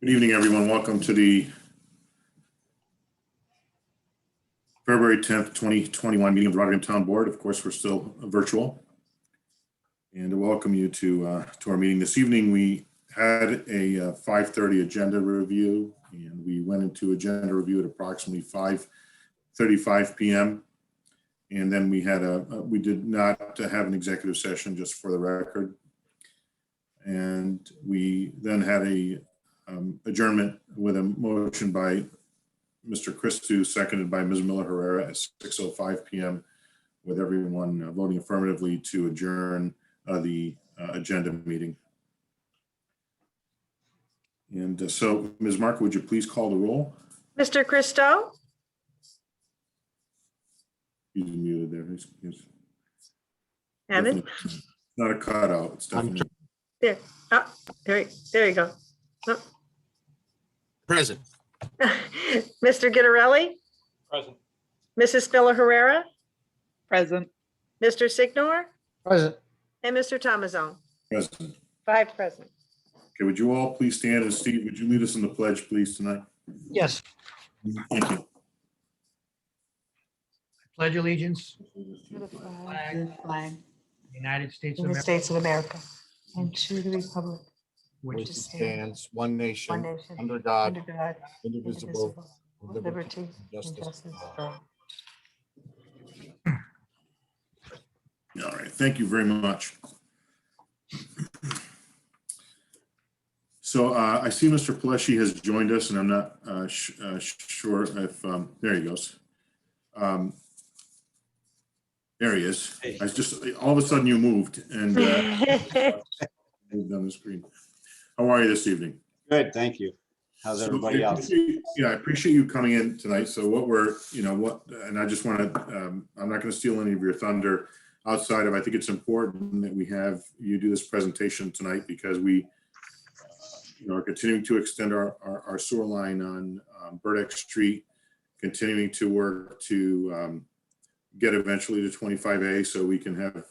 Good evening, everyone. Welcome to the February 10th, 2021 meeting of the Rotterdam Town Board. Of course, we're still virtual. And to welcome you to our meeting this evening. We had a 5:30 agenda review, and we went into agenda review at approximately 5:35 p.m. And then we did not have an executive session, just for the record. And we then had a adjournment with a motion by Mr. Christou, seconded by Ms. Miller Herrera at 6:05 p.m. with everyone voting affirmatively to adjourn the agenda meeting. And so, Ms. Mark, would you please call the roll? Mr. Christou? He's muted there. He's Evan? not a cutout. It's definitely There. Oh, there you go. Oh. Present. Mr. Gittarelli? Present. Mrs. Miller Herrera? Present. Mr. Signor? Present. And Mr. Tomazone? present. 5 present. Okay, would you all please stand? And Steve, would you lead us in the pledge, please, tonight? Yes. Thank you. Pledge allegiance To the flag flag of the United States of of the America, States of America and to the republic which which is stands one nation, one nation, under God, under God, indivisible, indivisible, with liberty and and justice for all. All right, thank you very much. So I see Mr. Pleshy has joined us, and I'm not sure if, there he goes. There he is. I just, all of a sudden you moved and moved on the screen. How are you this evening? Good, thank you. How's So everybody else? Yeah, I appreciate you coming in tonight. So what we're, and I just want to, I'm not going to steal any of your thunder outside of, I think it's important that we have you do this presentation tonight because we are continuing to extend our sewer line on Burdick Street, continuing to work to get eventually to 25A so we can have,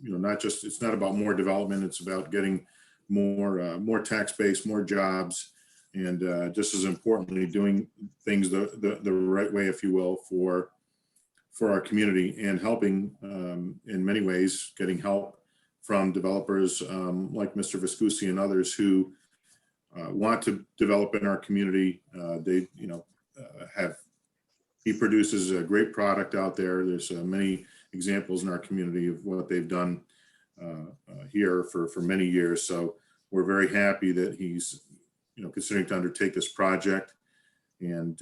not just, it's not about more development, it's about getting more tax base, more jobs, and just as importantly, doing things the right way, if you will, for our community and helping in many ways, getting help from developers like Mr. Viscusi and others who want to develop in our community. He produces a great product out there. There's many examples in our community of what they've done here for many years. So we're very happy that he's, considering to undertake this project. And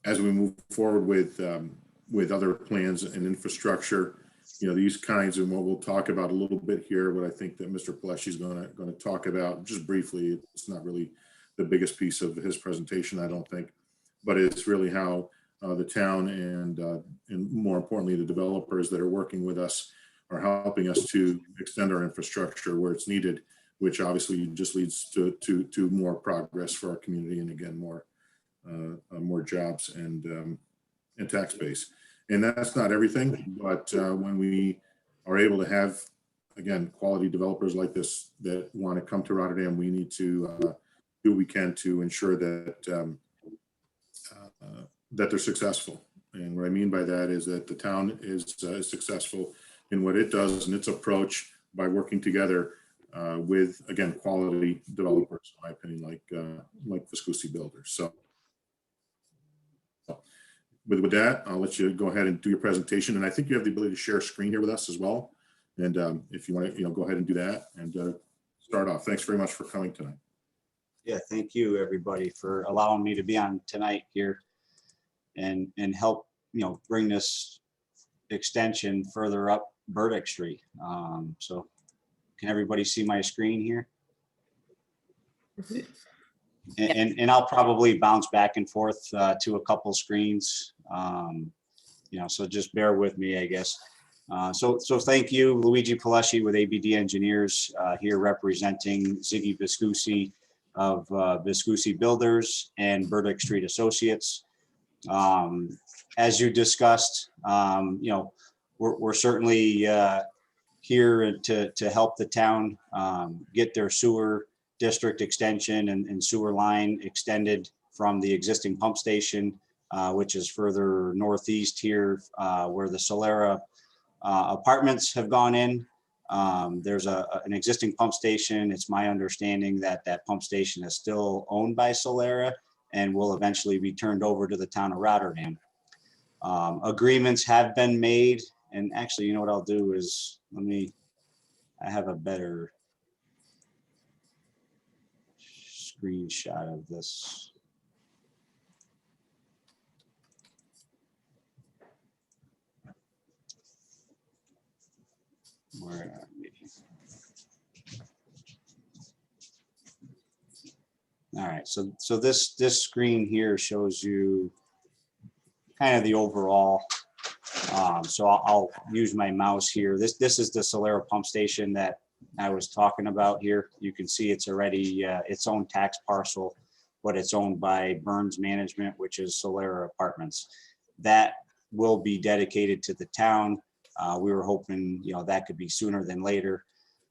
as we move forward with other plans and infrastructure, these kinds of what we'll talk about a little bit here, what I think that Mr. Pleshy is going to talk about just briefly. It's not really the biggest piece of his presentation, I don't think, but it's really how the town and more importantly, the developers that are working with us are helping us to extend our infrastructure where it's needed, which obviously just leads to more progress for our community and again, more jobs and tax base. And that's not everything, but when we are able to have, again, quality developers like this that want to come to Rotterdam, we need to do what we can to ensure that that they're successful. And what I mean by that is that the town is successful in what it does and its approach by working together with, again, quality developers, in my opinion, like Viscusi Builders. So with that, I'll let you go ahead and do your presentation. And I think you have the ability to share a screen here with us as well. And if you want to, go ahead and do that and start off. Thanks very much for coming tonight. Yeah, thank you, everybody, for allowing me to be on tonight here and help, bring this extension further up Burdick Street. So can everybody see my screen here? And I'll probably bounce back and forth to a couple screens, so just bear with me, I guess. So thank you, Luigi Pleshy with ABD Engineers here representing Ziggy Viscusi of Viscusi Builders and Burdick Street Associates. As you discussed, we're certainly here to help the town get their sewer district extension and sewer line extended from the existing pump station, which is further northeast here, where the Solera apartments have gone in. There's an existing pump station. It's my understanding that that pump station is still owned by Solera and will eventually be turned over to the town of Rotterdam. Agreements have been made, and actually, you know what I'll do is I have a better screenshot of this. Where are we? All right, so this screen here shows you kind of the overall. So I'll use my mouse here. This is the Solera pump station that I was talking about here. You can see it's already its own tax parcel, but it's owned by Burns Management, which is Solera Apartments. That will be dedicated to the town. We were hoping, that could be sooner than later.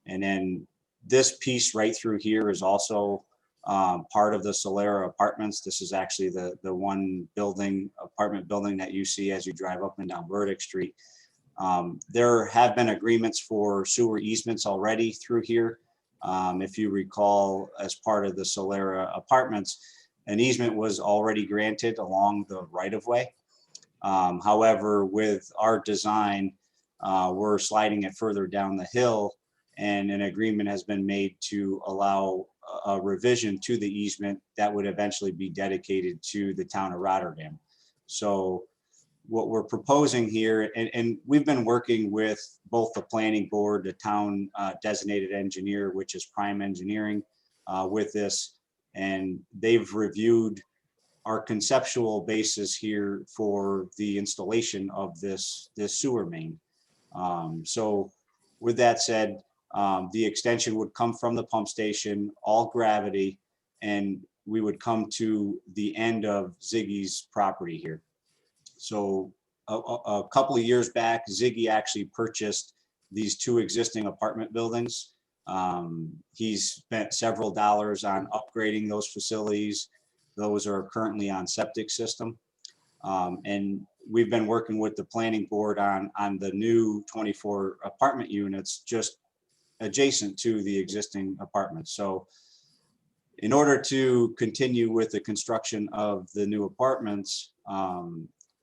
And then this piece right through here is also part of the Solera Apartments. This is actually the one apartment building that you see as you drive up and down Burdick Street. There have been agreements for sewer easements already through here. If you recall, as part of the Solera Apartments, an easement was already granted along the right-of-way. However, with our design, we're sliding it further down the hill, and an agreement has been made to allow a revision to the easement that would eventually be dedicated to the town of Rotterdam. So what we're proposing here, and we've been working with both the planning board, the town designated engineer, which is Prime Engineering, with this, and they've reviewed our conceptual basis here for the installation of this sewer main. So with that said, the extension would come from the pump station, all gravity, and we would come to the end of Ziggy's property here. So a couple of years back, Ziggy actually purchased these two existing apartment buildings. He's spent several dollars on upgrading those facilities. Those are currently on septic system. And we've been working with the planning board on the new 24 apartment units just adjacent to the existing apartments. So in order to continue with the construction of the new apartments,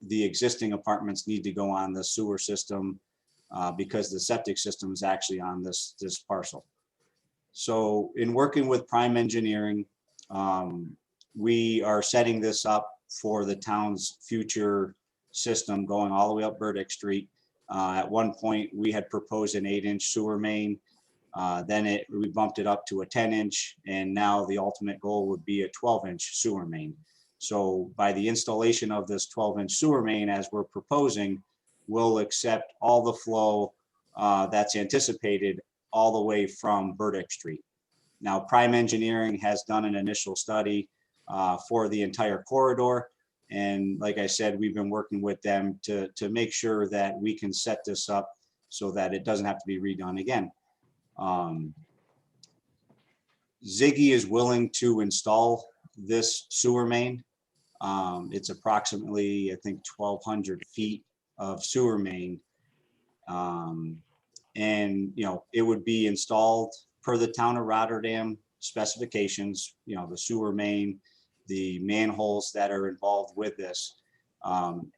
the existing apartments need to go on the sewer system because the septic system is actually on this parcel. So in working with Prime Engineering, we are setting this up for the town's future system going all the way up Burdick Street. At one point, we had proposed an 8-inch sewer main. Then we bumped it up to a 10-inch, and now the ultimate goal would be a 12-inch sewer main. So by the installation of this 12-inch sewer main, as we're proposing, we'll accept all the flow that's anticipated all the way from Burdick Street. Now, Prime Engineering has done an initial study for the entire corridor. And like I said, we've been working with them to make sure that we can set this up so that it doesn't have to be redone again. Ziggy is willing to install this sewer main. It's approximately, I think, 1,200 feet of sewer main. And, it would be installed per the town of Rotterdam specifications, the sewer main, the manholes that are involved with this,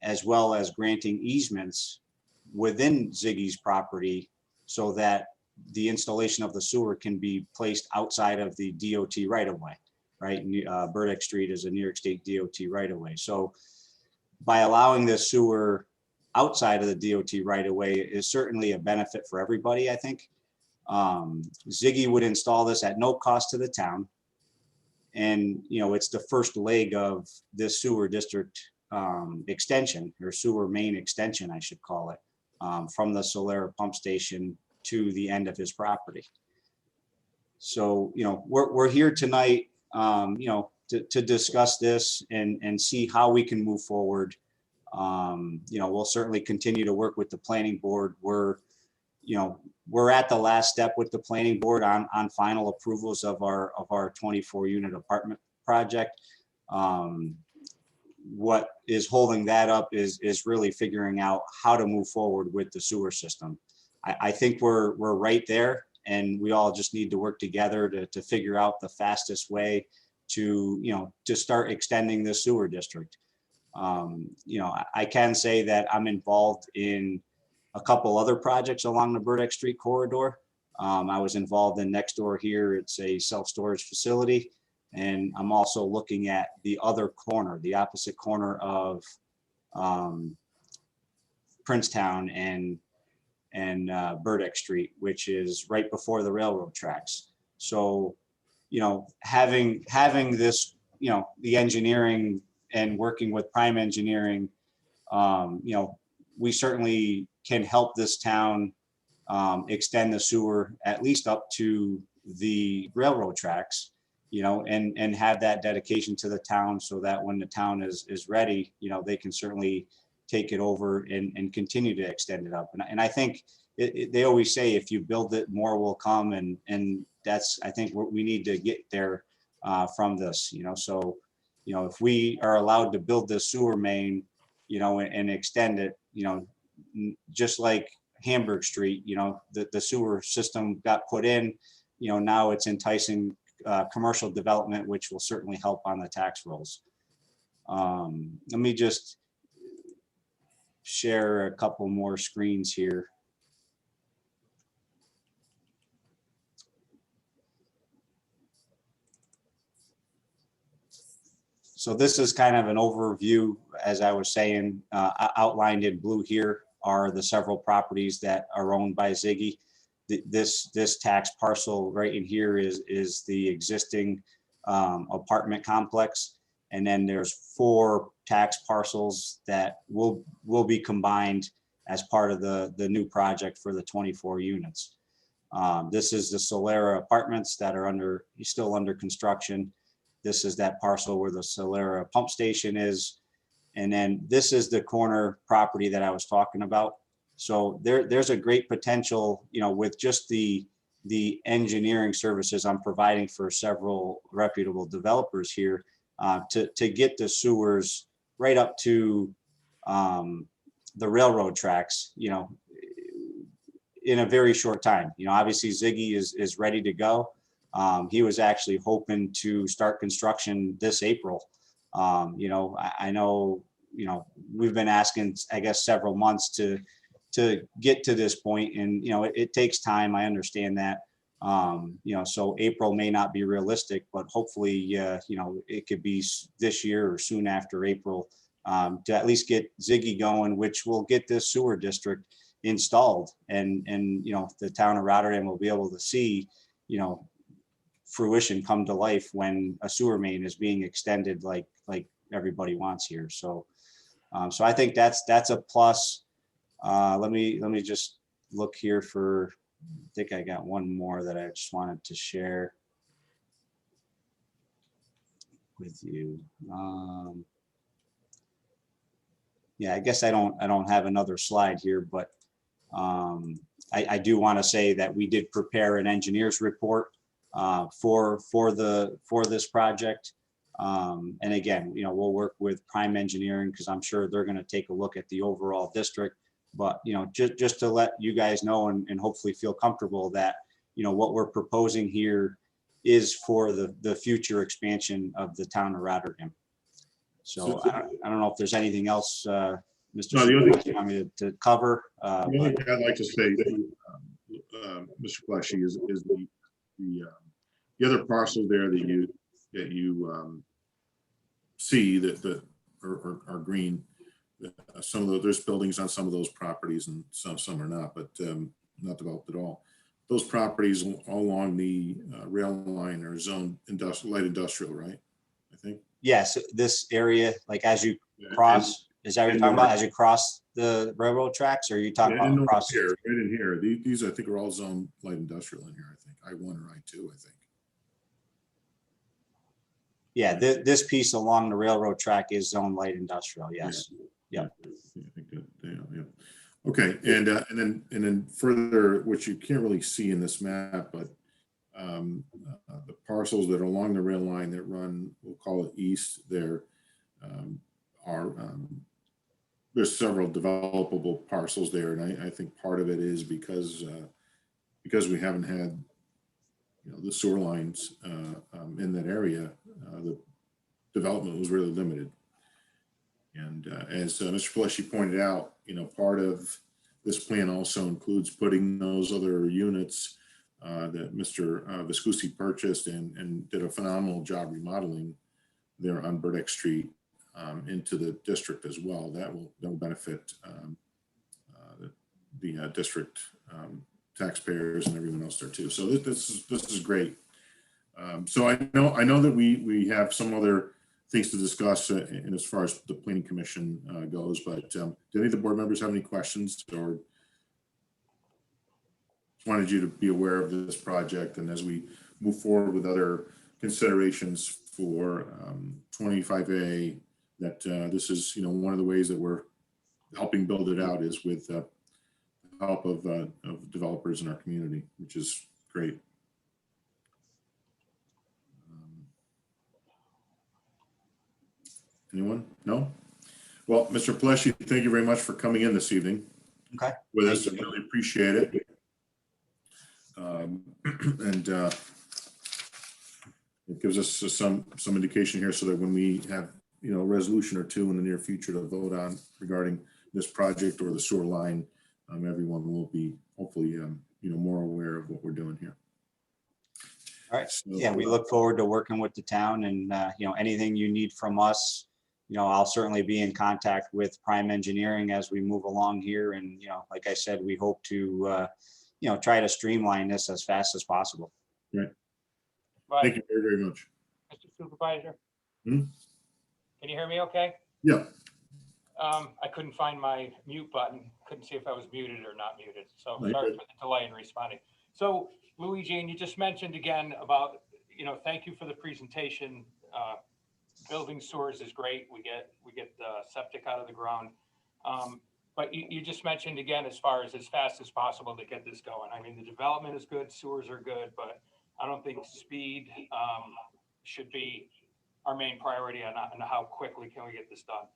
as well as granting easements within Ziggy's property so that the installation of the sewer can be placed outside of the DOT right-of-way, right? Burdick Street is a New York State DOT right-of-way. So by allowing this sewer outside of the DOT right-of-way is certainly a benefit for everybody, I think. Ziggy would install this at no cost to the town. And, it's the first leg of this sewer district extension, or sewer main extension, I should call it, from the Solera pump station to the end of his property. So, we're here tonight, to discuss this and see how we can move forward. We'll certainly continue to work with the planning board. We're, we're at the last step with the planning board on final approvals of our 24 unit apartment project. What is holding that up is really figuring out how to move forward with the sewer system. I think we're right there, and we all just need to work together to figure out the fastest way to start extending the sewer district. I can say that I'm involved in a couple other projects along the Burdick Street corridor. I was involved in next door here. It's a self-storage facility. And I'm also looking at the other corner, the opposite corner of Princetown and Burdick Street, which is right before the railroad tracks. So, having this, the engineering and working with Prime Engineering, we certainly can help this town extend the sewer at least up to the railroad tracks, and have that dedication to the town so that when the town is ready, they can certainly take it over and continue to extend it up. And I think they always say, if you build it, more will come. And that's, I think, what we need to get there from this, so, if we are allowed to build this sewer main, and extend it, just like Hamburg Street, the sewer system got put in, now it's enticing commercial development, which will certainly help on the tax rolls. Let me just share a couple more screens here. So this is kind of an overview, as I was saying, outlined in blue here are the several properties that are owned by Ziggy. This tax parcel right in here is the existing apartment complex. And then there's 4 tax parcels that will be combined as part of the new project for the 24 units. This is the Solera apartments that are still under construction. This is that parcel where the Solera pump station is. And then this is the corner property that I was talking about. So there's a great potential, with just the engineering services I'm providing for several reputable developers here, to get the sewers right up to the railroad tracks, in a very short time. Obviously Ziggy is ready to go. He was actually hoping to start construction this April. I know, we've been asking, I guess, several months to get to this point, and it takes time. I understand that. So April may not be realistic, but hopefully, it could be this year or soon after April, to at least get Ziggy going, which will get this sewer district installed, and the town of Rotterdam will be able to see, fruition come to life when a sewer main is being extended like everybody wants here. So I think that's a plus. Let me just look here for, I think I got one more that I just wanted to share with you. Yeah, I guess I don't have another slide here, but I do want to say that we did prepare an engineer's report for this project. And again, we'll work with Prime Engineering, because I'm sure they're going to take a look at the overall district. But just to let you guys know and hopefully feel comfortable that what we're proposing here is for the future expansion of the town of Rotterdam. So I don't know if there's anything else, Mr. No, the only you want me to cover. The only thing I'd like to say, Mr. Fleshy, is the other parcel there that you see that are green. Some of there's buildings on some of those properties, and some are not, but not developed at all. Those properties all along the rail line are zoned light industrial, right? I think. Yes, this area, like as you cross, is that what you're talking about? As you cross the railroad tracks, or are you talking about across? Here, right in here. These I think are all zoned light industrial in here. I think I1 or I2. I think. Yeah, this piece along the railroad track is zoned light industrial. Yes. Yeah. I think that, yeah. Okay, and then further, which you can't really see in this map, but the parcels that are along the rail line that run, we'll call it east, there are there's several developable parcels there, and I think part of it is because we haven't had the sewer lines in that area, the development was really limited. And as Mr. Fleschy pointed out, part of this plan also includes putting those other units that Mr. Viscusi purchased and did a phenomenal job remodeling there on Burdick Street into the district as well. That will benefit the district taxpayers and everyone else there too. So this is great. So I know that we have some other things to discuss and as far as the planning commission goes, but do any of the board members have any questions, or wanted you to be aware of this project, and as we move forward with other considerations for 25A, that this is one of the ways that we're helping build it out is with the help of developers in our community, which is great. Anyone? No? Well, Mr. Fleschy, thank you very much for coming in this evening. Okay. With us, I Thank you. really appreciate it. And it gives us some indication here so that when we have a resolution or two in the near future to vote on regarding this project or the sewer line, everyone will be hopefully more aware of what we're doing here. All right. So, Yeah, we look forward to working with the town, and anything you need from us, I'll certainly be in contact with Prime Engineering as we move along here. And like I said, we hope to try to streamline this as fast as possible. Thank Right, you very, very much. Mr. Supervisor? Hmm? Can you hear me okay? Yeah. I couldn't find my mute button. Couldn't see if I was muted or not muted. So No, you're sorry good. for the delay in responding. So Luigi, and you just mentioned again about, thank you for the presentation. Building sewers is great. We get septic out of the ground. But you just mentioned again, as far as fast as possible to get this going. I mean, the development is good, sewers are good, but I don't think speed should be our main priority on how quickly can we get this done.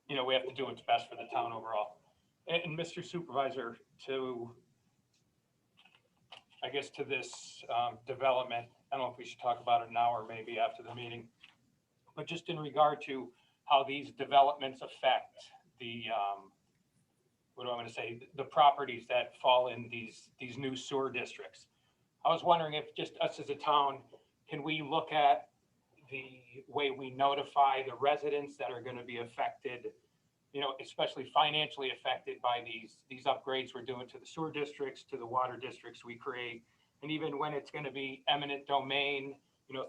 We have to do what's best for the town overall. And Mr. Supervisor, to this development, I don't know if we should talk about it now or maybe after the meeting, but just in regard to how these developments affect the, what do I want to say, the properties that fall in these new sewer districts. I was wondering if just us as a town, can we look at the way we notify the residents that are going to be affected, especially financially affected by these upgrades we're doing to the sewer districts, to the water districts we create, and even when it's going to be eminent domain,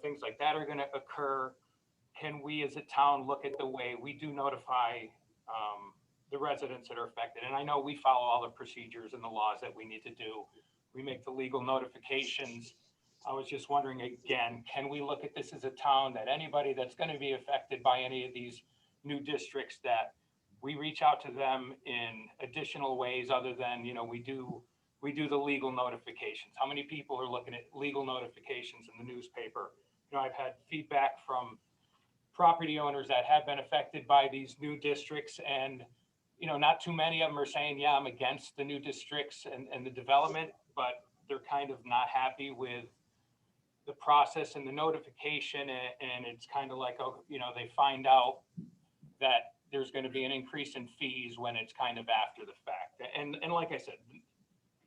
things like that are going to occur. Can we as a town look at the way we do notify the residents that are affected? And I know we follow all the procedures and the laws that we need to do. We make the legal notifications. I was just wondering again, can we look at this as a town that anybody that's going to be affected by any of these new districts, that we reach out to them in additional ways other than, we do the legal notifications? How many people are looking at legal notifications in the newspaper? I've had feedback from property owners that have been affected by these new districts, and not too many of them are saying, yeah, I'm against the new districts and the development, but they're kind of not happy with the process and the notification. And it's kind of like, oh, they find out that there's going to be an increase in fees when it's kind of after the fact. And like I said,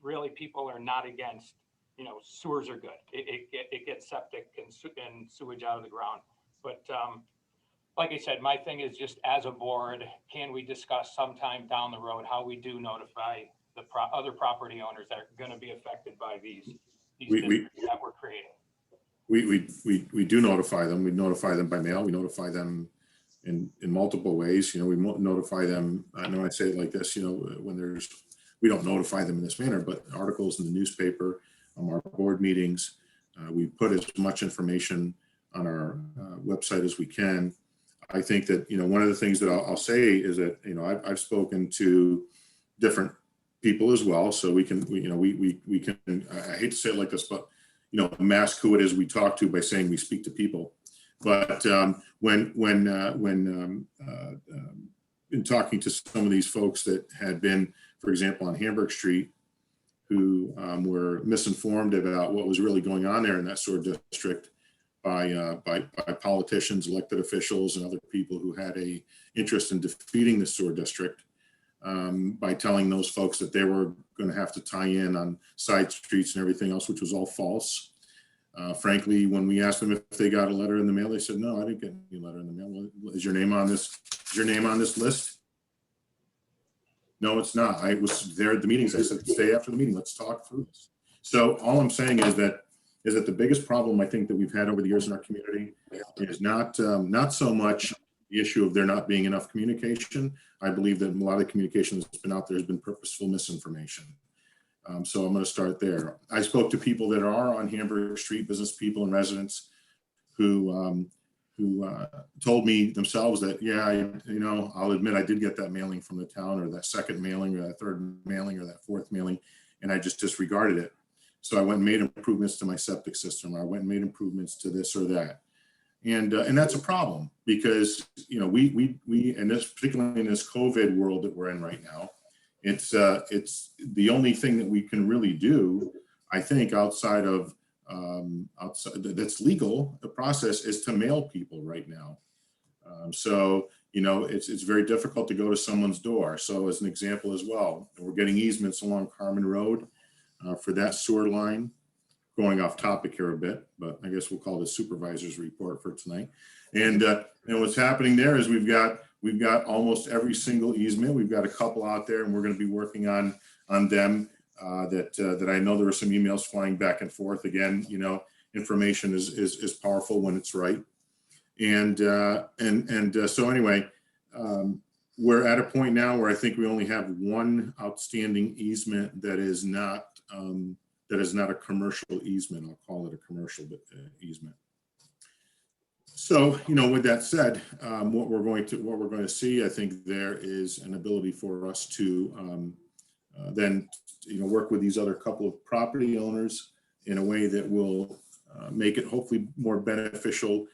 really people are not against, sewers are good. It gets septic and sewage out of the ground. But like I said, my thing is just as a board, can we discuss sometime down the road how we do notify the other property owners that are going to be affected by these districts that we're creating? We do notify them. We notify them by mail. We notify them in multiple ways. We notify them. I know I say it like this, when we don't notify them in this manner, but articles in the newspaper, our board meetings, we put as much information on our website as we can. I think that, one of the things that I'll say is that, I've spoken to different people as well. So we can, we can, I hate to say it like this, but, mask who it is we talk to by saying we speak to people. But in talking to some of these folks that had been, for example, on Hamburg Street, who were misinformed about what was really going on there in that sewer district by politicians, elected officials, and other people who had a interest in defeating the sewer district, by telling those folks that they were going to have to tie in on side streets and everything else, which was all false. Frankly, when we asked them if they got a letter in the mail, they said, no, I didn't get any letter in the mail. Well, is your name on this? Is your name on this list? No, it's not. I was there at the meetings. I said, stay after the meeting. Let's talk through this. So all I'm saying is that the biggest problem I think that we've had over the years in our community is not so much the issue of there not being enough communication. I believe that a lot of the communication that's been out there has been purposeful misinformation. So I'm going to start there. I spoke to people that are on Hamburg Street, business people and residents who told me themselves that, yeah, I'll admit I did get that mailing from the town, or that second mailing, or that third mailing, or that fourth mailing, and I just disregarded it. So I went and made improvements to my septic system, or I went and made improvements to this or that. And that's a problem, because, we and this, particularly in this COVID world that we're in right now, it's the only thing that we can really do, I think, outside that's legal, the process is to mail people right now. So, it's very difficult to go to someone's door. So as an example as well, we're getting easements along Carmen Road for that sewer line. Going off topic here a bit, but I guess we'll call it a supervisor's report for tonight. And what's happening there is we've got almost every single easement. We've got a couple out there, and we're going to be working on them. That I know there were some emails flying back and forth. Again, information is powerful when it's right. And so anyway, we're at a point now where I think we only have one outstanding easement that is not a commercial easement. I'll call it a commercial easement. So, with that said, what we're going to see, I think there is an ability for us to then, work with these other couple of property owners in a way that will make it hopefully more beneficial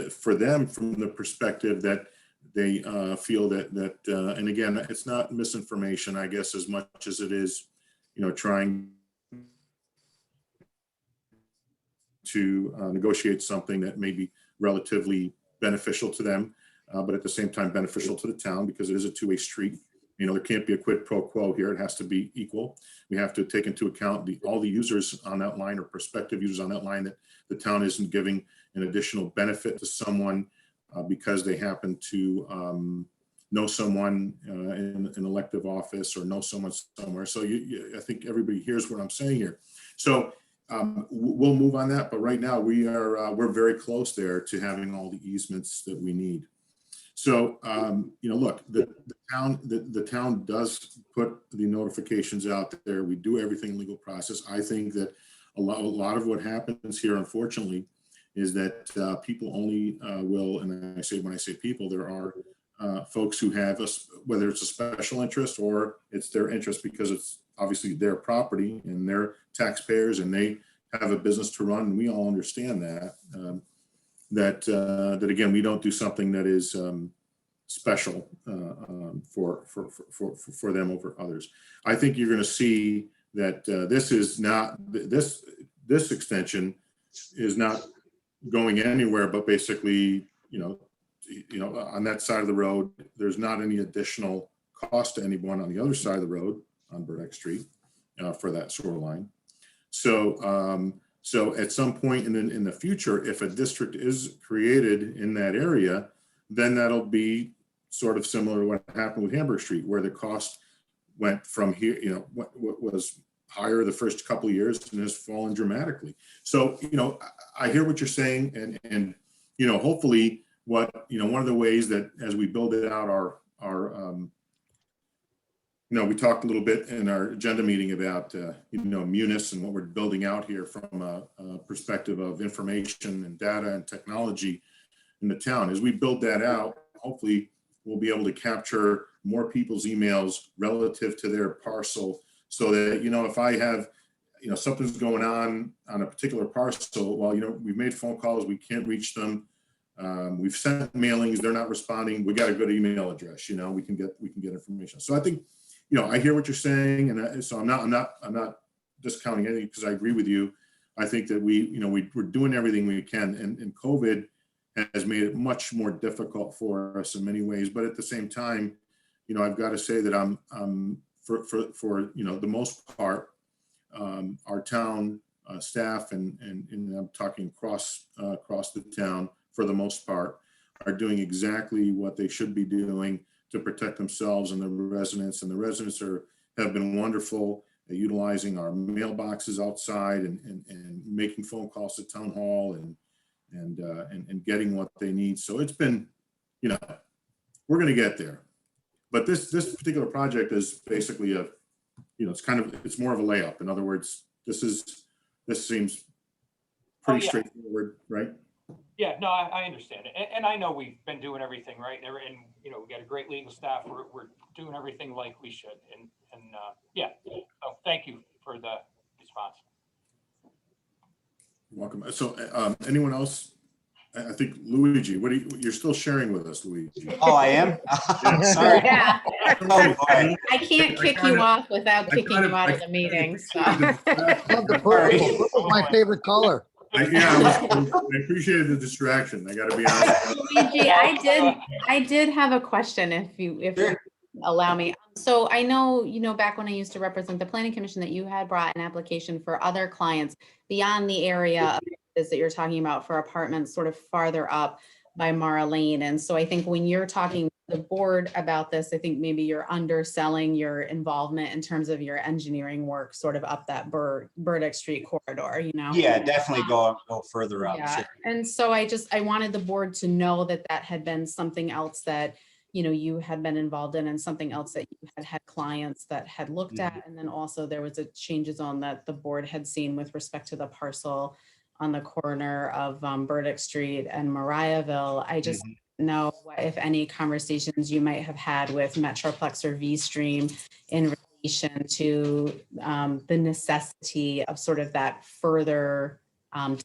for them, from the perspective that they feel that and again, it's not misinformation, I guess, as much as it is, trying to negotiate something that may be relatively beneficial to them, but at the same time beneficial to the town, because it is a two-way street. There can't be a quid pro quo here. It has to be equal. We have to take into account all the users on that line, or prospective users on that line, that the town isn't giving an additional benefit to someone because they happen to know someone in an elective office, or know someone somewhere. So I think everybody hears what I'm saying here. So we'll move on that, but right now we're very close there to having all the easements that we need. So look, the town does put the notifications out there. We do everything in legal process. I think that a lot of what happens here, unfortunately, is that people only will, and when I say people, there are folks who have whether it's a special interest or it's their interest because it's obviously their property and their taxpayers, and they have a business to run. And we all understand that. That again, we don't do something that is special for them over others. I think you're going to see that this extension is not going anywhere, but basically, on that side of the road, there's not any additional cost to anyone on the other side of the road on Burdick Street for that sewer line. So at some point in the future, if a district is created in that area, then that'll be sort of similar to what happened with Hamburg Street, where the cost went from here, what was higher the first couple of years and has fallen dramatically. So, I hear what you're saying, and hopefully one of the ways that as we build it out our we talked a little bit in our agenda meeting about, Munis and what we're building out here from a perspective of information and data and technology, in the town. As we build that out, hopefully we'll be able to capture more people's emails relative to their parcel, so that, you know, if I have, you know, something's going on a particular parcel, well, you know, we've made phone calls, we can't reach them. We've sent mailings, they're not responding. We got a good email address, you know, we can get information. So I think, you know, I hear what you're saying, and so I'm not discounting anything, because I agree with you. I think that we're doing everything we can, and COVID has made it much more difficult for us in many ways. But at the same time, you know, I've got to say that I'm for you know, the most part, our town staff and I'm talking across the town, for the most part, are doing exactly what they should be doing to protect themselves and the residents. And the residents have been wonderful at utilizing our mailboxes outside and making phone calls to town hall and getting what they need. So it's been, you know, we're going to get there. But this particular project is basically you know, it's more of a layup. In other words, this seems pretty straightforward, right? Yeah, no, I understand it. And I know we've been doing everything right. And, you know, we got a great legal staff. We're doing everything like we should. And yeah, so thank you for the response. You're welcome. So anyone else? I think Luigi, you're still sharing with us, Luigi. Oh, I am? Sorry. Yeah, Oh, boy. I can't kick you off without kicking you out of the meeting, so. Love the purple. Purple's my favorite color. I appreciated the distraction. I got to be honest. Luigi, I did have a question, if you allow me. So I know, you know, back when I used to represent the planning commission, that you had brought an application for other clients beyond the area that you're talking about, for apartments sort of farther up by Mara Lane. And so I think when you're talking to the board about this, I think maybe you're underselling your involvement in terms of your engineering work sort of up that Burdick Street corridor, you know? Yeah, definitely go further up. Yeah. Sure. And so I wanted the board to know that that had been something else that, you know, you had been involved in, and something else that you had clients that had looked at. And then also there was a change zone that the board had seen with respect to the parcel on the corner of Burdick Street and Mariahville. I just know what, if any, conversations you might have had with Metroplex or V-Stream in relation to the necessity of sort of that further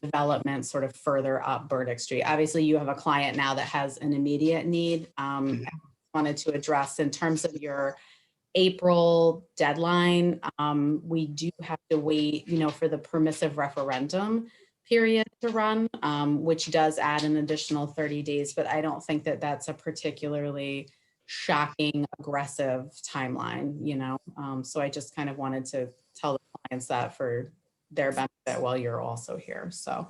development sort of further up Burdick Street. Obviously, you have a client now that has an immediate need. I wanted to address in terms of your April deadline. We do have to wait, you know, for the permissive referendum period to run, which does add an additional 30 days, but I don't think that that's a particularly shocking, aggressive timeline, you know? So I just kind of wanted to tell the clients that for their benefit while you're also here. So,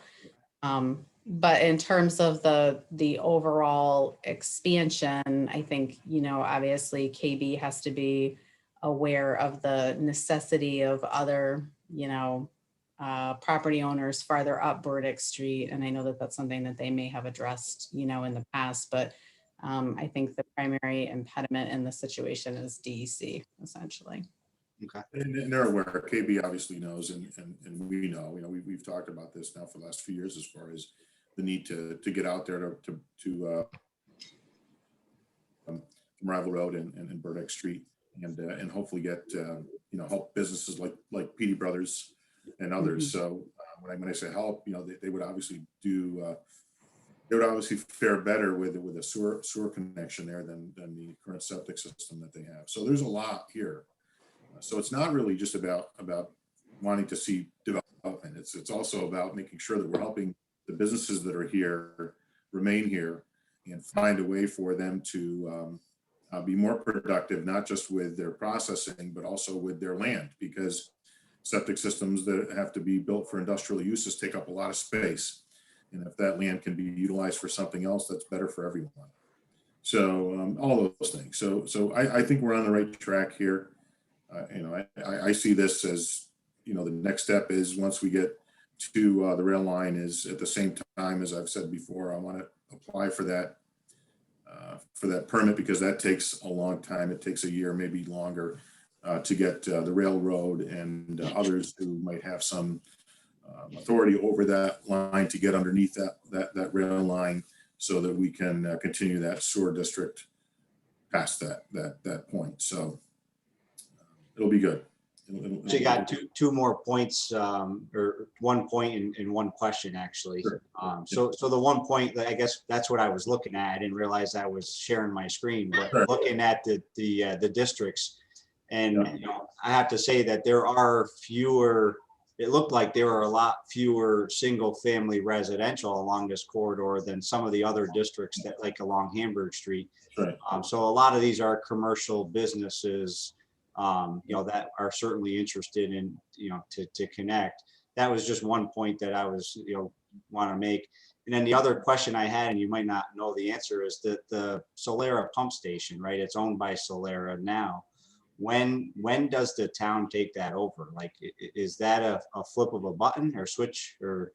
but in terms of the overall expansion, I think, you know, obviously KB has to be aware of the necessity of other, you know, property owners farther up Burdick Street. And I know that that's something that they may have addressed, you know, in the past, but I think the primary impediment in the situation is DEC, essentially. Okay. And they're aware. KB obviously knows, and we know. You know, we've talked about this now for the last few years as far as the need to get out there to Mariahville Road and Burdick Street, and hopefully get you know, help businesses like PD Brothers and others. So when I say help, you know, they would obviously do. They would obviously fare better with a sewer connection there than the current septic system that they have. So there's a lot here. So it's not really just about wanting to see development. It's also about making sure that we're helping the businesses that are here remain here and find a way for them to be more productive, not just with their processing, but also with their land, because septic systems that have to be built for industrial uses take up a lot of space. And if that land can be utilized for something else, that's better for everyone. So all those things. So I think we're on the right track here. You know, I see this as, you know, the next step is, once we get to the rail line, is at the same time, as I've said before, I want to apply for that permit, because that takes a long time. It takes a year, maybe longer, to get the railroad and others who might have some authority over that line to get underneath that rail line so that we can continue that sewer district past that point. So it'll be good. So you got two more points, or 1 point and one question, actually. Sure. So the 1 point, I guess that's what I was looking at. I didn't realize I was sharing my screen, but Sure. looking at the districts, and Yeah. you know, I have to say that there are fewer. It looked like there are a lot fewer single-family residential along this corridor than some of the other districts that, like along Hamburg Street. Right. So a lot of these are commercial businesses, you know, that are certainly interested in, you know, to connect. That was just 1 point that I was, you know, want to make. And then the other question I had, and you might not know the answer, is that the Solera pump station, right? It's owned by Solera now. When does the town take that over? Like, is that a flip of a button or switch, or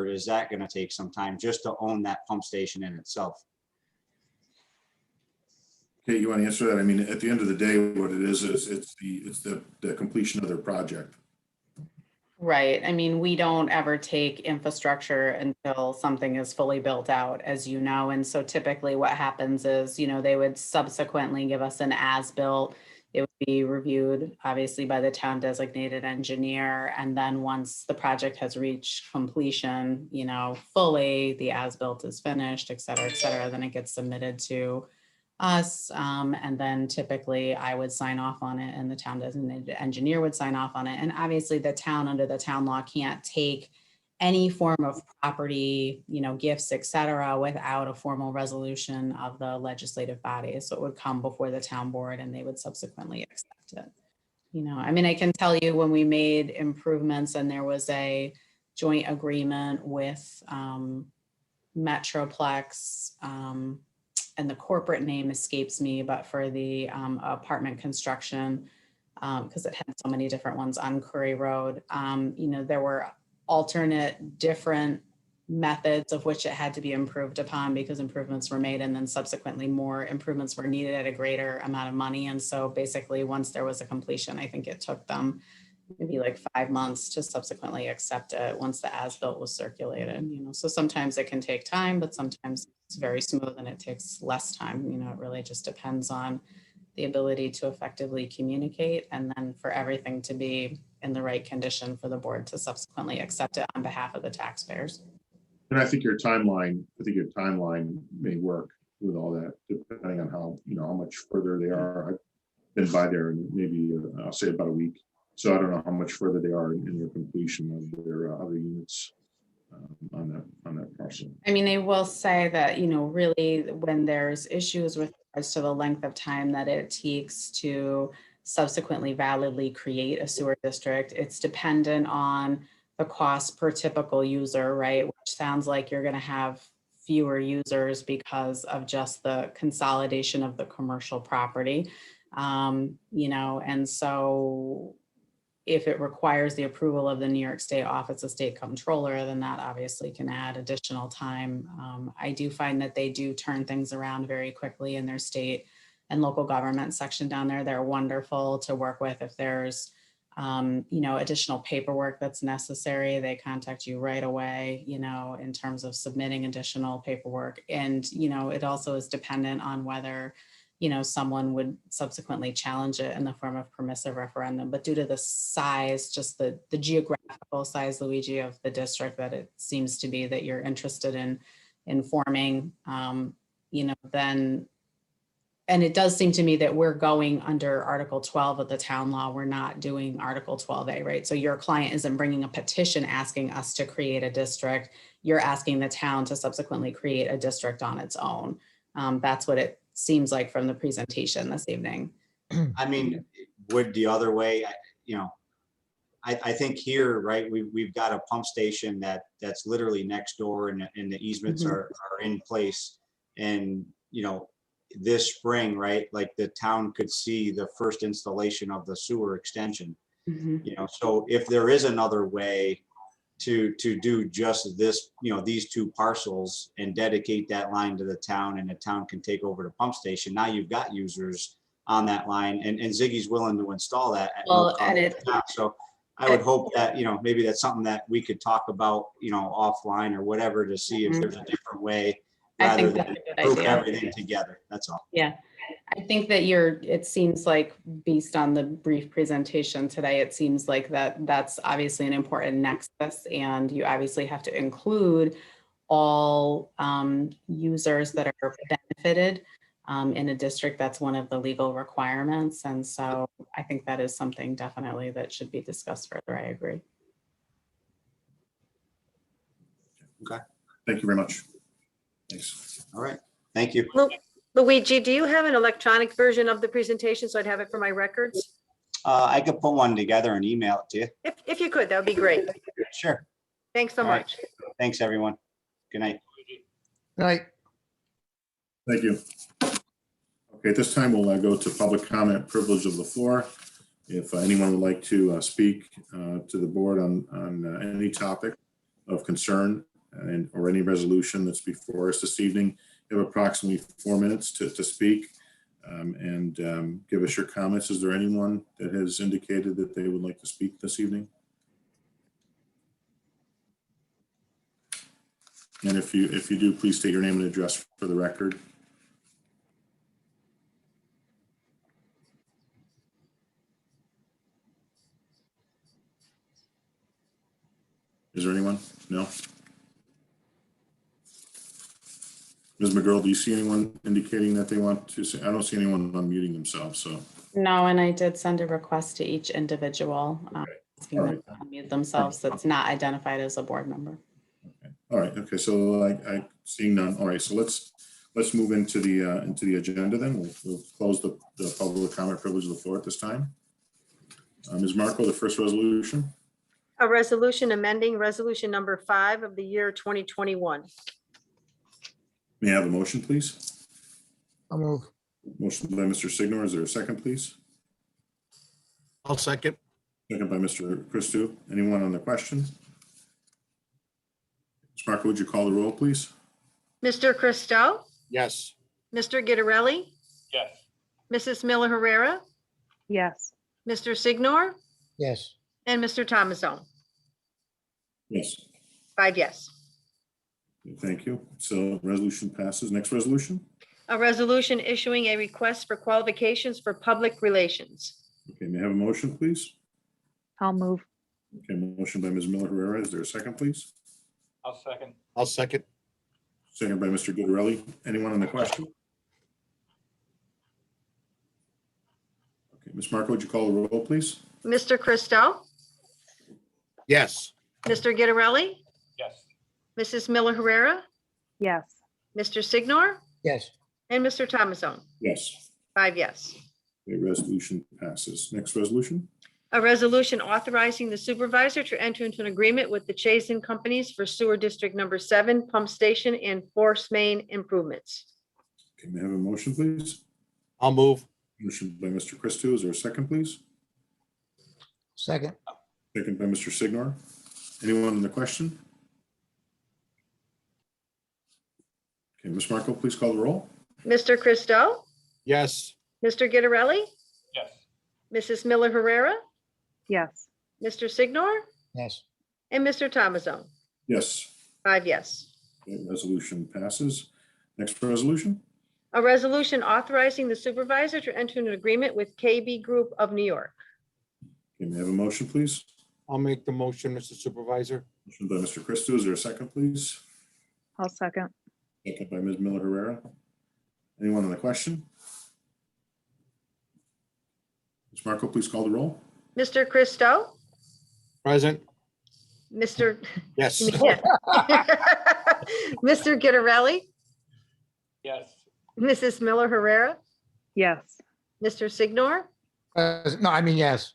is that going to take some time just to own that pump station in itself? Okay, you want to answer that? I mean, at the end of the day, what it is it's the completion of their project. Right. I mean, we don't ever take infrastructure until something is fully built out, as you know. And so typically what happens is, you know, they would subsequently give us an as-built. It would be reviewed, obviously, by the town designated engineer. And then once the project has reached completion, you know, fully, the as-built is finished, et cetera, then it gets submitted to us. And then typically I would sign off on it and the town designated engineer would sign off on it. And obviously the town, under the town law, can't take any form of property, you know, gifts, et cetera, without a formal resolution of the legislative body. So it would come before the town board and they would subsequently accept it. You know, I mean, I can tell you when we made improvements and there was a joint agreement with Metroplex, and the corporate name escapes me, but for the apartment construction, because it had so many different ones on Curry Road, you know, there were alternate different methods of which it had to be improved upon because improvements were made and then subsequently more improvements were needed at a greater amount of money. And so basically once there was a completion, I think it took them maybe like 5 months to subsequently accept it once the as-built was circulated, you know. So sometimes it can take time, but sometimes it's very smooth and it takes less time. You know, it really just depends on the ability to effectively communicate and then for everything to be in the right condition for the board to subsequently accept it on behalf of the taxpayers. And I think your timeline may work with all that, depending on how, you know, how much further they are. I've been by there in maybe, I'll say about a week. So I don't know how much further they are in their completion of their other units on that parcel. I mean, I will say that, you know, really when there's issues with regards to the length of time that it takes to subsequently validly create a sewer district, it's dependent on the cost per typical user, right? Which sounds like you're going to have fewer users because of just the consolidation of the commercial property, you know, and so if it requires the approval of the New York State Office of State Comptroller, then that obviously can add additional time. I do find that they do turn things around very quickly in their state and local government section down there. They're wonderful to work with. If there's, you know, additional paperwork that's necessary, they contact you right away, you know, in terms of submitting additional paperwork. And, you know, it also is dependent on whether, you know, someone would subsequently challenge it in the form of permissive referendum. But due to the size, just the geographical size, Luigi, of the district that it seems to be that you're interested in forming, you know, then, and it does seem to me that we're going under Article 12 of the town law. We're not doing Article 12A, right? So your client isn't bringing a petition asking us to create a district. You're asking the town to subsequently create a district on its own. That's what it seems like from the presentation this evening. I mean, would the other way, you know, I think here, right, we've got a pump station that's literally next door and the easements are in place. And, you know, this spring, right, like the town could see the first installation of the sewer extension, you know, so if there is another way to do just this, you know, these two parcels and dedicate that line to the town and the town can take over the pump station. Now you've got users on that line and Ziggy's willing to install that. At no cost. So I would hope that, you know, maybe that's something that we could talk about, you know, offline or whatever to see if there's a different way I rather think than that's a good group idea. everything together. That's all. Yeah, I think that it seems like based on the brief presentation today, it seems like that's obviously an important nexus, and you obviously have to include all users that are benefited in a district. That's one of the legal requirements. And so I think that is something definitely that should be discussed further. I agree. Thank you very much. Thanks. All right. Thank you. Luigi, do you have an electronic version of the presentation so I'd have it for my records? I could put one together and email it to you. If you could, that would be great. Sure. Thanks so All right. much. Thanks, everyone. Good night. Good night. Thank you. Okay, at this time, we'll go to public comment, privilege of the floor. If anyone would like to speak to the board on any topic of concern or any resolution that's before us this evening, you have approximately 4 minutes to speak and give us your comments. Is there anyone that has indicated that they would like to speak this evening? And if you do, please state your name and address for the record. Is there anyone? No? Ms. McGurl, do you see anyone indicating that they want to say? I don't see anyone unmuting themselves, so. No, and I did send a request to each individual asking All them right. to unmute themselves that's not identified as a board member. Okay. All right. Okay. So I seeing none. All right. So let's move into the agenda then. We'll close the public comment privilege of the floor at this time. Ms. Marco, the first resolution. A resolution amending resolution number 5 of the year 2021. May I have a motion, please? I'll move. Motion by Mr. Signor. Is there a second, please? I'll second. Second by Mr. Christou. Anyone on the question? Ms. Marco, would you call the roll, please? Mr. Christou, Yes. Mr. Gittarelli, Yes. Mrs. Miller Herrera, yes, Mr. Signor, Yes. and Mr. Thomasone. Yes. 5 yes. Thank you. So resolution passes. Next resolution. A resolution issuing a request for qualifications for public relations. Okay, may I have a motion, please? I'll move. Okay, motion by Ms. Miller Herrera. Is there a second, please? I'll second. I'll second. Second by Mr. Gittarelli. Anyone on the question? Okay, Ms. Marco, would you call the roll, please? Mr. Christou, Yes. Mr. Gittarelli, Yes. Mrs. Miller Herrera, Yes, Mr. Signor, Yes. and Mr. Thomasone. Yes. 5 yes. The resolution passes. Next resolution. A resolution authorizing the supervisor to enter into an agreement with the Chazen Companies for Sewer District Number 7 Pump Station and Force Main improvements. Okay, may I have a motion, please? I'll move. Motion by Mr. Christou. Is there a second, please? Second. Second by Mr. Signor. Anyone on the question? Okay, Ms. Marco, please call the roll. Mr. Christou, Yes. Mr. Gittarelli, Yes. Mrs. Miller Herrera, yes, Mr. Signor, Yes. and Mr. Thomasone. Yes. 5 yes. Okay, resolution passes. Next resolution. A resolution authorizing the supervisor to enter an agreement with KB Group of New York. Okay, may I have a motion, please? I'll make the motion, Mr. Supervisor. Motion by Mr. Christou. Is there a second, please? I'll second. Second by Ms. Miller Herrera. Anyone on the question? Ms. Marco, please call the roll. Mr. Christou, Present. Mr. Yes. Yeah. Mr. Gittarelli, Yes. Mrs. Miller Herrera, Yes, Mr. Signor, No, I mean, yes.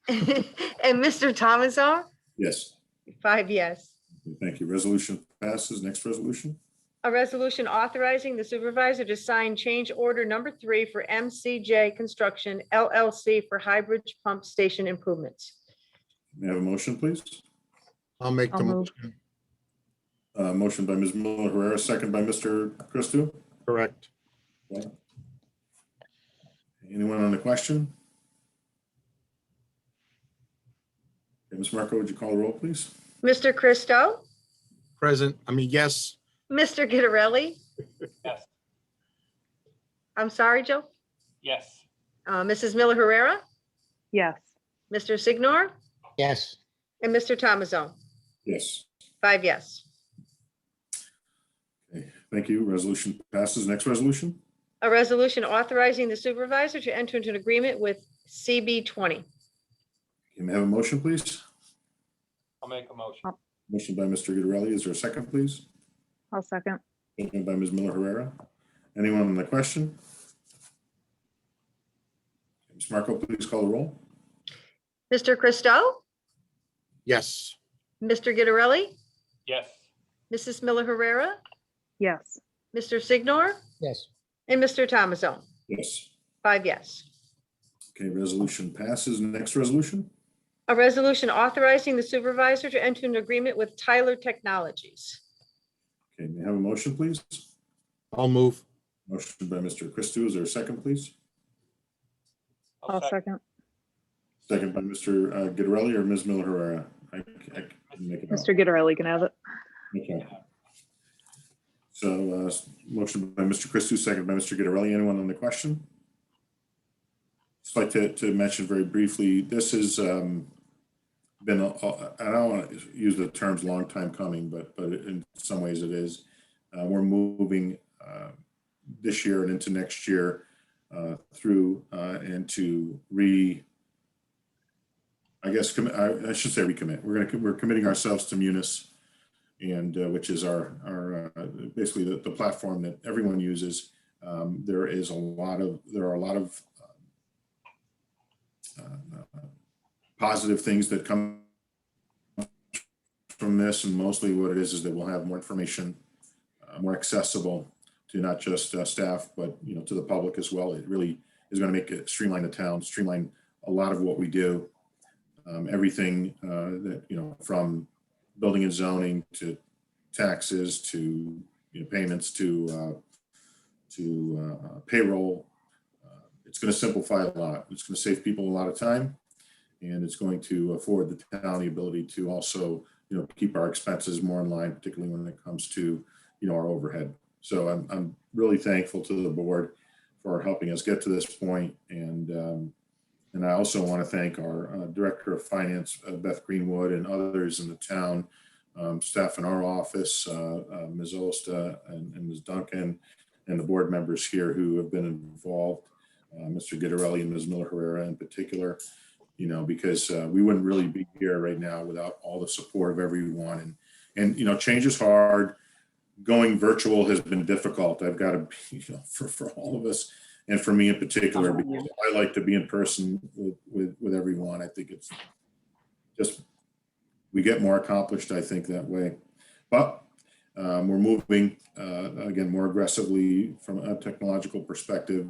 and Mr. Thomasone. Yes. 5 yes. Thank you. Resolution passes. Next resolution. A resolution authorizing the supervisor to sign change order number 3 for MCJ Construction LLC for hybrid pump station improvements. May I have a motion, please? I'll make the I'll move. motion. Motion by Ms. Miller Herrera, second by Mr. Christou. Correct. Okay. Anyone on the question? Okay, Ms. Marco, would you call the roll, please? Mr. Christou, Present. Yes. Mr. Gittarelli, Yes. I'm sorry, Joe? Yes. Mrs. Miller Herrera, Yes. Mr. Signor, Yes. and Mr. Thomasone. Yes. 5 yes. Okay, thank you. Resolution passes. Next resolution? A resolution authorizing the supervisor to enter into an agreement with CB 20. Can we have a motion, please? I'll make a motion. Motion by Mr. Gitterelli. Is there a second, please? I'll second. Second by Ms. Miller Herrera. Anyone on the question? Ms. Marco, please call the roll. Mr. Christo, Yes. Mr. Gitterelli, Yes. Mrs. Miller Herrera, Yes. Mr. Signor, Yes. and Mr. Thomasone. Yes. 5 yes. Okay, resolution passes. Next resolution? A resolution authorizing the supervisor to enter an agreement with Tyler Technologies. Okay, may I have a motion, please? I'll move. Motion by Mr. Christou. Is there a second, please? I'll second. Second by Mr. Gitterelli or Ms. Miller Herrera? I can make it out. Mr. Gitterelli can have it. Okay. So, motion by Mr. Christou, second by Mr. Gitterelli. Anyone on the question? Just like to mention very briefly, this has been, I don't want to use the terms long time coming, but in some ways it is. We're moving this year and into next year through and to I should say recommit. We're committing ourselves to Munis, and which is our basically the platform that everyone uses. There are a lot of positive things that come from this, and mostly what it is that we'll have more information, more accessible to not just staff, but to the public as well. It really is going to make it streamline the town, streamline a lot of what we do. Everything that from building and zoning to taxes to payments to payroll. It's going to simplify a lot. It's going to save people a lot of time, and it's going to afford the town the ability to also keep our expenses more in line, particularly when it comes to our overhead. So I'm really thankful to the board for helping us get to this point, and I also want to thank our Director of Finance, Beth Greenwood, and others in the town, staff in our office, Ms. Osta and Ms. Duncan, and the board members here who have been involved, Mr. Gitterelli and Ms. Miller Herrera in particular, because we wouldn't really be here right now without all the support of everyone. And change is hard. Going virtual has been difficult. I've got to be, for all of us, and for me in particular, because I like to be in person with everyone. I think it's just, we get more accomplished, I think, that way. But we're moving, again, more aggressively from a technological perspective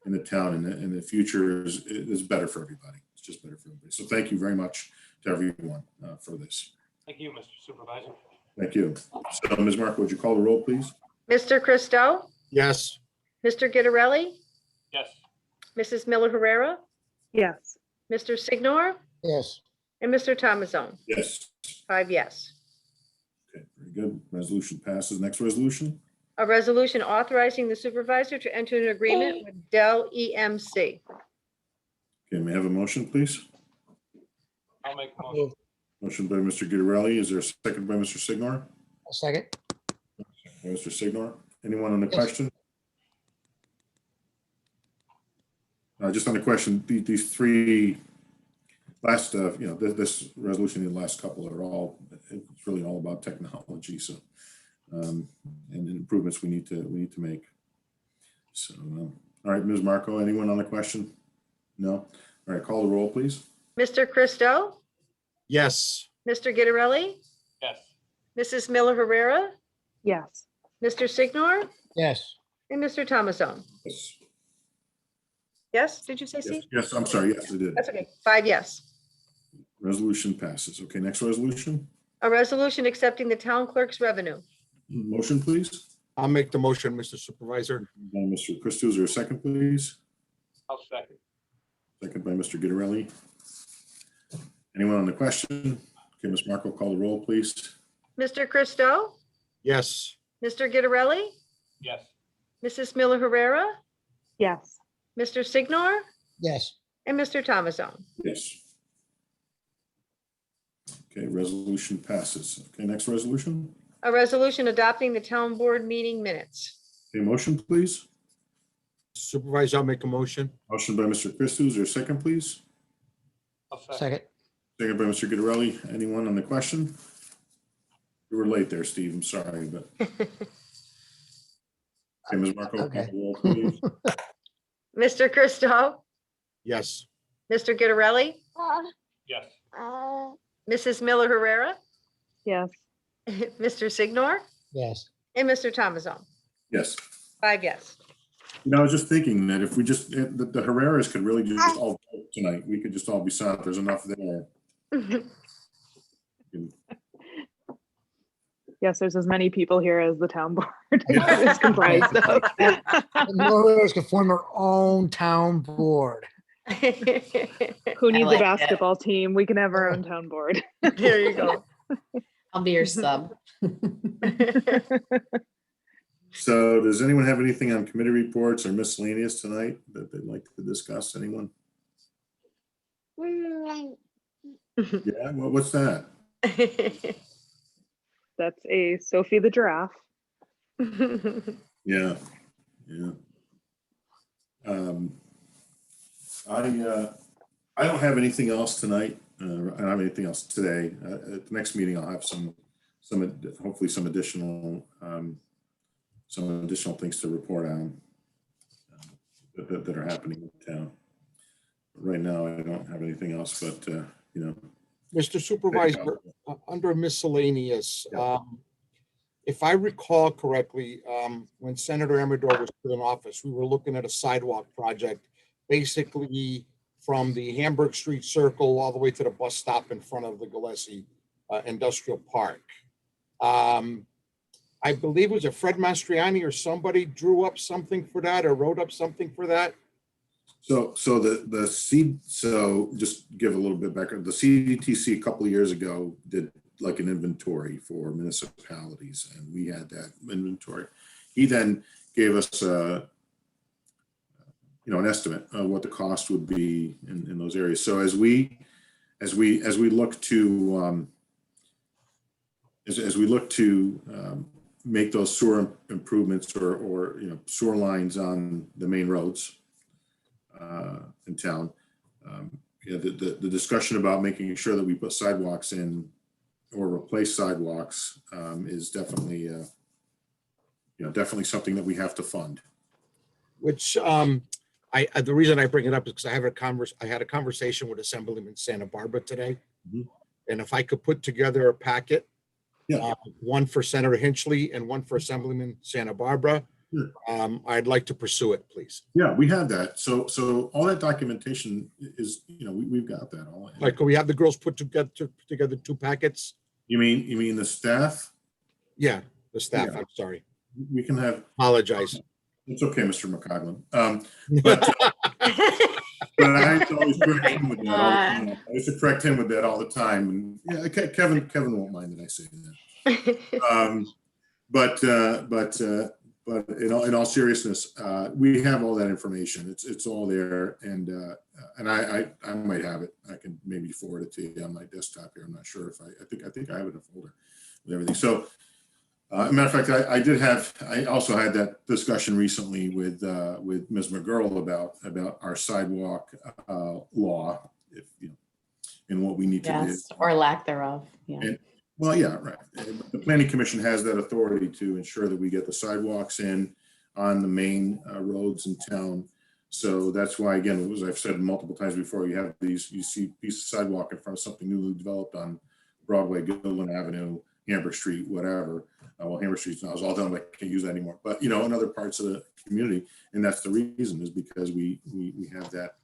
in the town, and the future is better for everybody. It's just better for everybody. So thank you very much to everyone for this. Thank you, Mr. Supervisor. Thank you. So Ms. Marco, would you call the roll, please? Mr. Christo, Yes. Mr. Gitterelli, Yes. Mrs. Miller Herrera, Yes. Mr. Signor, Yes. and Mr. Thomasone. Yes. 5 yes. Okay, very good. Resolution passes. Next resolution? A resolution authorizing the supervisor to enter an agreement with Dell EMC. Okay, may I have a motion, please? I'll make a motion. Motion by Mr. Gitterelli. Is there a second by Mr. Signor? A second. By Mr. Signor. Anyone on the question? Just on the question, these three last, this resolution and the last couple are all, it's really all about technology. So, and improvements we need to make. So, all right, Ms. Marco, anyone on the question? No? All right, call the roll, please. Mr. Christo, Yes. Mr. Gitterelli, Yes. Mrs. Miller Herrera, Yes. Mr. Signor, Yes. and Mr. Thomasone. Yes. Yes, did you say C? Yes, I'm sorry. Yes, I did. That's okay. 5 yes. Resolution passes. Okay, next resolution. A resolution accepting the town clerk's revenue. Motion, please. I'll make the motion, Mr. Supervisor. By Mr. Christou, is there a second, please? I'll second. Second by Mr. Gitterelli. Anyone on the question? Okay, Ms. Marco, call the roll, please. Mr. Christo, Yes. Mr. Gitterelli, Yes. Mrs. Miller Herrera, Yes. Mr. Signor, Yes. and Mr. Thomasone. Yes. Okay, resolution passes. Okay, next resolution. A resolution adopting the town board meeting minutes. Okay, motion, please. Supervisor, I'll make a motion. Motion by Mr. Christos. Is there a second, please? I'll second. Second. Second by Mr. Guidarelli. Anyone on the question? You were late there, Steve. I'm sorry, but. Okay, Ms. Marco. Okay. roll, please. Mr. Christo, Yes. Mr. Guidarelli, Yes. Mrs. Miller Herrera, Yes. Mr. Signor, Yes. and Mr. Thomasone. Yes. 5 yes. You know, I was just thinking that if we just, the Herreras could really just all vote tonight. We could just all be silent. There's enough there. Yes, there's as many people here as the town board is comprised of. Lawyers can form their own town board. Who needs like a it. basketball team? We can have our own town board. There you go. I'll be your sub. So does anyone have anything on committee reports or miscellaneous tonight that they'd like to discuss? Anyone? Yeah, what's that? That's a Sophie the giraffe. Yeah, yeah. I don't have anything else tonight. I don't have anything else today. At the next meeting, I'll have hopefully some additional things to report on that are happening in town. Right now, I don't have anything else, but you know. Mr. Supervisor, under miscellaneous, Yeah. if I recall correctly, when Senator Amador was still in office, we were looking at a sidewalk project, basically from the Hamburg Street Circle all the way to the bus stop in front of the Gillespie Industrial Park. I believe it was a Fred Mastriani or somebody drew up something for that or wrote up something for that. So just give a little bit background. The CDTC a couple of years ago did like an inventory for municipalities, and we had that inventory. He then gave us an estimate of what the cost would be in those areas. So as we look to make those sewer improvements or sewer lines on the main roads in town, the discussion about making sure that we put sidewalks in or replace sidewalks is definitely definitely something that we have to fund. Which the reason I bring it up is because I had a conversation with Assemblyman Santa Barbara today. Mhm. And if I could put together a packet, Yeah. one for Senator Hinchley and one for Assemblyman Santa Barbara, Sure. I'd like to pursue it, please. Yeah, we have that. So all that documentation is, we've got that all. Like, could we have the girls put together 2 packets? You mean the staff? Yeah, the staff, Yeah. I'm sorry. We can have, Apologize. it's okay, Mr. McCoglin. But I always correct him with that all the time. I used to correct him with that all the time. And yeah, Kevin won't mind that I say that. But in all seriousness, we have all that information. It's all there, and I might have it. I can maybe forward it to you on my desktop here. I'm not sure if I think I have it in a folder with everything. So, as a matter of fact, I also had that discussion recently with Ms. McGurl about our sidewalk law, and what we need to do. Yes, or lack thereof. Yeah. And, well, yeah, right. The Planning Commission has that authority to ensure that we get the sidewalks in on the main roads in town. So that's why, again, as I've said multiple times before, you see pieces of sidewalk in front of something newly developed on Broadway, Gilman Avenue, Hamburg Street, whatever. Well, Hamburg Street's now is all done, but I can't use that anymore. But, in other parts of the community, and that's the reason, is because we have that,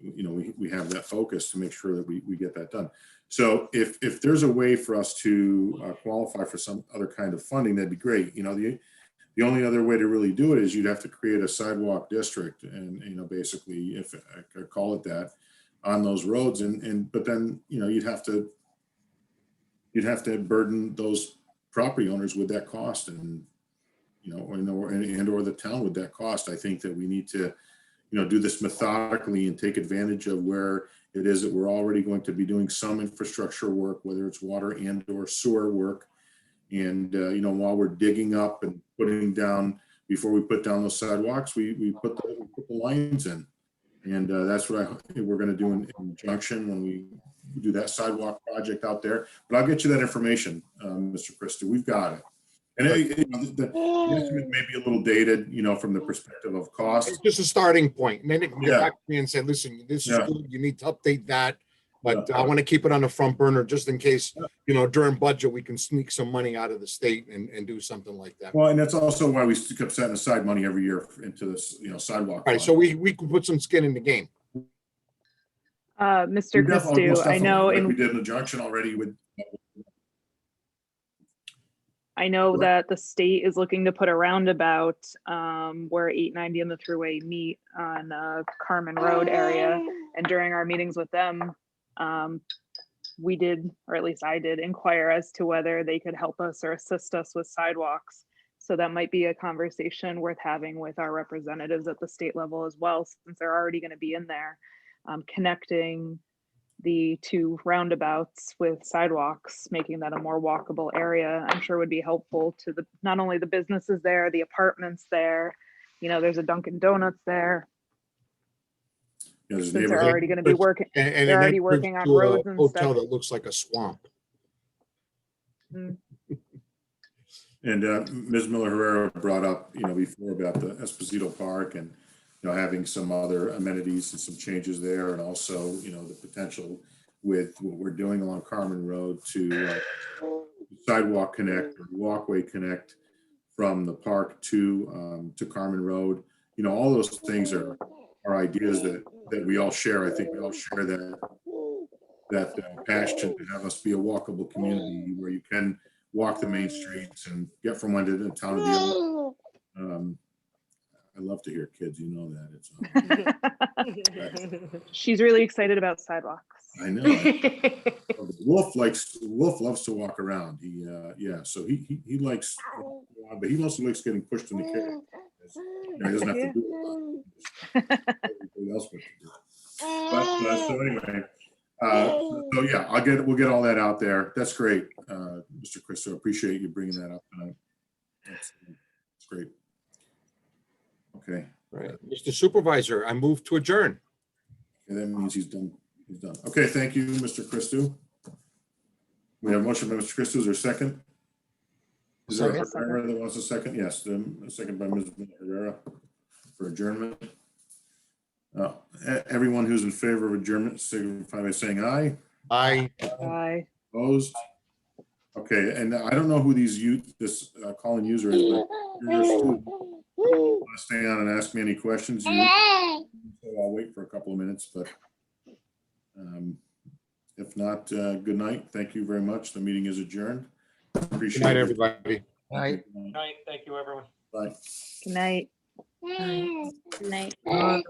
we have that focus to make sure that we get that done. So if there's a way for us to qualify for some other kind of funding, that'd be great. The only other way to really do it is you'd have to create a sidewalk district, and basically, if I could call it that, on those roads, but then you'd have to burden those property owners with that cost, and and or the town with that cost. I think that we need to, do this methodically and take advantage of where it is that we're already going to be doing some infrastructure work, whether it's water and or sewer work. And, while we're digging up and putting down, before we put down those sidewalks, we put the lines in. And that's what we're going to do in conjunction when we do that sidewalk project out there. But I'll get you that information, Mr. Christie. We've got it. And the estimate may be a little dated, from the perspective of cost. It's just a starting point. And then it can get Yeah. back to me and say, listen, this is Yeah. good. You need to update that. But I want to keep it on the front burner just in case, during budget, we can sneak some money out of the state and do something like that. Well, and that's also why we kept setting aside money every year into this, sidewalk. All right, so we could put some skin in the game. Mr. Christou, I know like we did in the junction already with. I know that the state is looking to put a roundabout where 890 and the Thruway meet on Carmen Road area. And during our meetings with them, we did, or at least I did, inquire as to whether they could help us or assist us with sidewalks. So that might be a conversation worth having with our representatives at the state level as well, since they're already going to be in there, connecting the two roundabouts with sidewalks, making that a more walkable area. I'm sure would be helpful to not only the businesses there, the apartments there. There's a Dunkin' Donuts there. Since they're already going to be working, And they're an already entrance working on to a roads and hotel stuff. that looks like a swamp. And Ms. Miller Herrera brought up, before about the Esposito Park and, having some other amenities and some changes there. And also, the potential with what we're doing along Carmen Road to sidewalk connect or walkway connect from the park to Carmen Road. All those things are ideas that we all share. I think we all share that passion to have us be a walkable community where you can walk the main streets and get from one to the town to the other. I love to hear kids, that. She's really excited about sidewalks. I know. Wolf loves to walk around. So he likes, but he also likes getting pushed in the carriage. He doesn't have to do it. Everybody else what to do. But so anyway, we'll get all that out there. That's great, Mr. Christou. Appreciate you bringing that up tonight. That's great. Okay. Right. Mr. Supervisor, I move to adjourn. Okay, that means he's done. He's done. Okay, thank you, Mr. Christou. We have a motion by Mr. Christou. Is there a second? Is there a Herrera that wants a second? Yes, a second by Ms. Herrera for adjournment. Everyone who's in favor of adjournment, signify by saying aye. Aye. Bye. Opposed? Okay, and I don't know who this calling user is, but you're a student. Want to stay on and ask me any questions? So I'll wait for a couple of minutes, but if not, good night. Thank you very much. The meeting is adjourned. Appreciate Good night, it. everybody. Aye. Good night. Thank you, everyone. Bye. Good night. Good night. Yeah.